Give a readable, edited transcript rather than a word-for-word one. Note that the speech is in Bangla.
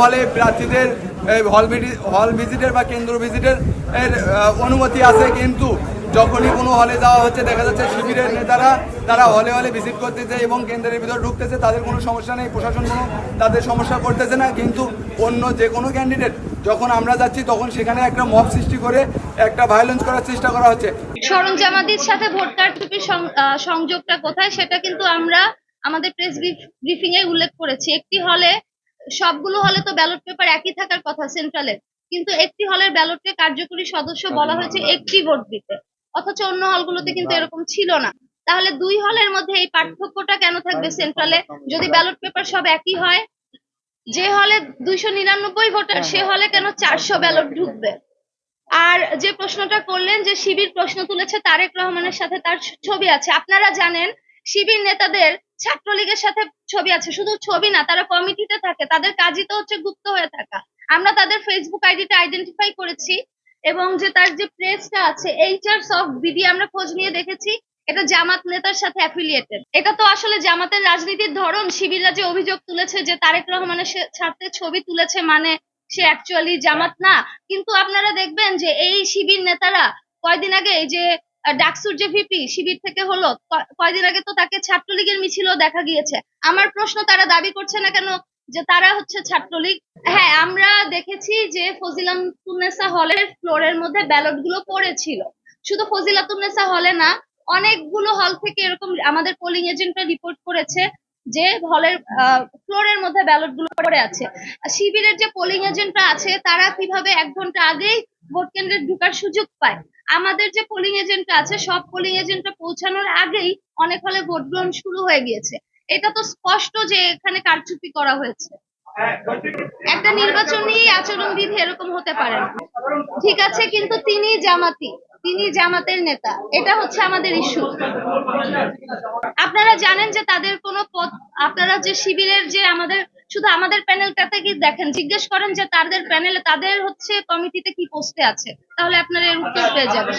হলে প্রার্থীদের হল ভিজিটের বা কেন্দ্র ভিজিটের অনুমতি আছে, কিন্তু যখনই কোনো হলে যাওয়া হচ্ছে দেখা যাচ্ছে শিবিরের নেতারা তারা হলে হলে ভিজিট করতেছে এবং কেন্দ্রের ভিতর ঢুকতেছে, তাদের কোনো সমস্যা নেই, প্রশাসন কোনো তাদের সমস্যা করতেছে না। কিন্তু অন্য যে কোনো ক্যান্ডিডেট যখন আমরা যাচ্ছি তখন সেখানে একটা মব সৃষ্টি করে একটা ভায়োলেন্স করার চেষ্টা করা হচ্ছে। সরঞ্জামাদির সাথে ভোট কারচুপির সংযোগটা কোথায় সেটা কিন্তু আমরা আমাদের প্রেস ব্রিফিং এ উল্লেখ করেছি। একটি হলে, সবগুলো হলে তো ব্যালট পেপার একই থাকার কথা সেন্ট্রালের, কিন্তু একটি হলের ব্যালটে কার্যকরী সদস্য বলা হয়েছে একটি ভোট দিতে, অথচ অন্য হলগুলোতে কিন্তু এরকম ছিল না। তাহলে দুই হলের মধ্যে এই পার্থক্যটা কেন থাকবে সেন্ট্রালে, যদি ব্যালট পেপার সব একই হয়? যে হলে 299 ভোটার সে হলে কেন 400 ব্যালট ঢুকবে? আর যে প্রশ্নটা করলেন যে শিবির প্রশ্ন তুলেছে তারেক রহমানের সাথে তার ছবি আছে, আপনারা জানেন শিবির নেতাদের ছাত্রলীগের সাথে ছবি আছে, শুধু ছবি না, তারা কমিটিতে থাকে, তাদের কাজই তো হচ্ছে গুপ্ত হয়ে থাকা। আমরা তাদের ফেসবুক আইডিটা আইডেন্টিফাই করেছি এবং যে তার যে প্রেসটা আছে এইচআর সফট বিডি আমরা খোঁজ নিয়ে দেখেছি এটা জামাত নেতার সাথে অ্যাফিলিয়েটেড। এটা তো আসলে জামাতের রাজনীতির ধরন। শিবিররা যে অভিযোগ তুলেছে যে তারেক রহমানের সাথে ছবি তুলেছে মানে সে অ্যাকচুয়ালি জামাত না, কিন্তু আপনারা দেখবেন যে এই শিবির নেতারা কয়দিন আগে এই যে ডাকসুর যে ভিপি শিবির থেকে হলো, কয়দিন আগে তো তাকে ছাত্রলীগের মিছিলও দেখা গিয়েছে। আমার প্রশ্ন, তারা দাবি করছে না কেন যে তারা হচ্ছে ছাত্রলীগ? হ্যাঁ, আমরা দেখেছি যে ফজিলাতুন্নেসা হলের ফ্লোরের মধ্যে ব্যালট গুলো পড়েছিল। শুধু ফজিলাতুন্নেসা হলে না, অনেকগুলো হল থেকে এরকম আমাদের পোলিং এজেন্টরা রিপোর্ট করেছে যে হলের ফ্লোরের মধ্যে ব্যালট গুলো পড়ে আছে। শিবিরের যে পোলিং এজেন্টরা আছে তারা কিভাবে 1 ঘন্টা আগেই ভোট কেন্দ্রে ঢোকার সুযোগ পায়? আমাদের যে পোলিং এজেন্টরা আছে সব পোলিং এজেন্টরা পৌঁছানোর আগেই অনেক হলে ভোট গ্রহণ শুরু হয়ে গিয়েছে। এটা তো স্পষ্ট যে এখানে কারচুপি করা হয়েছে। একটা নির্বাচনী আচরণবিধি এরকম হতে পারে না, ঠিক আছে, কিন্তু তিনি জামাতি, তিনি জামাতের নেতা, এটা হচ্ছে আমাদের ইস্যু। আপনারা জানেন যে তাদের কোনো পদ, আপনারা যে শিবিরের যে আমাদের শুধু আমাদের প্যানেলটাতে কি দেখেন, জিজ্ঞেস করেন যে তাদের প্যানেলে তাদের হচ্ছে কমিটিতে কি পোস্টে আছে, তাহলে আপনারা এর উত্তর পেয়ে যাবেন।